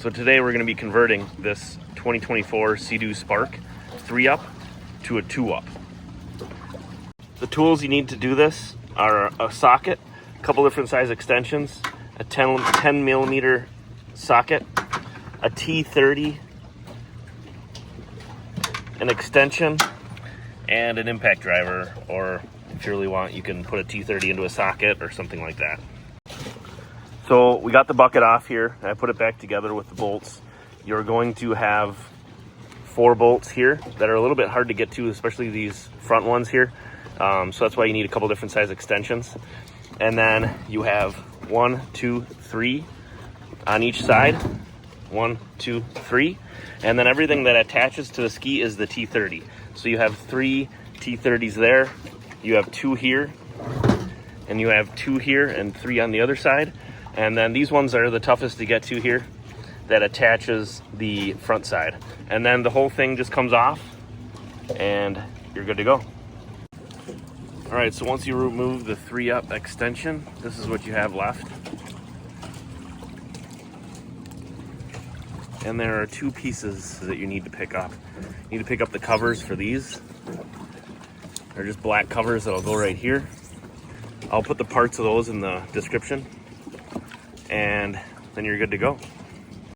So today we're going to be converting this 2024 Sea-Doo Spark 3-up to a 2-up. The tools you need to do this are a socket, a couple different size extensions, a 10 millimeter socket, a T30, an extension, and an impact driver, or if you really want, you can put a T30 into a socket or something like that. So we got the bucket off here. I put it back together with the bolts. You're going to have 4 bolts here that are a little bit hard to get to, especially these front ones here. So that's why you need a couple different size extensions. And then you have 1, 2, 3 on each side. 1, 2, 3. And then everything that attaches to the ski is the T30. So you have 3 T30s there. You have 2 here, and you have 2 here and 3 on the other side. And then these ones are the toughest to get to here, that attaches the front side. And then the whole thing just comes off and you're good to go. All right, so once you remove the 3-up extension, this is what you have left. And there are 2 pieces that you need to pick up. You need to pick up the covers for these. They're just black covers that'll go right here. I'll put the parts of those in the description, and then you're good to go.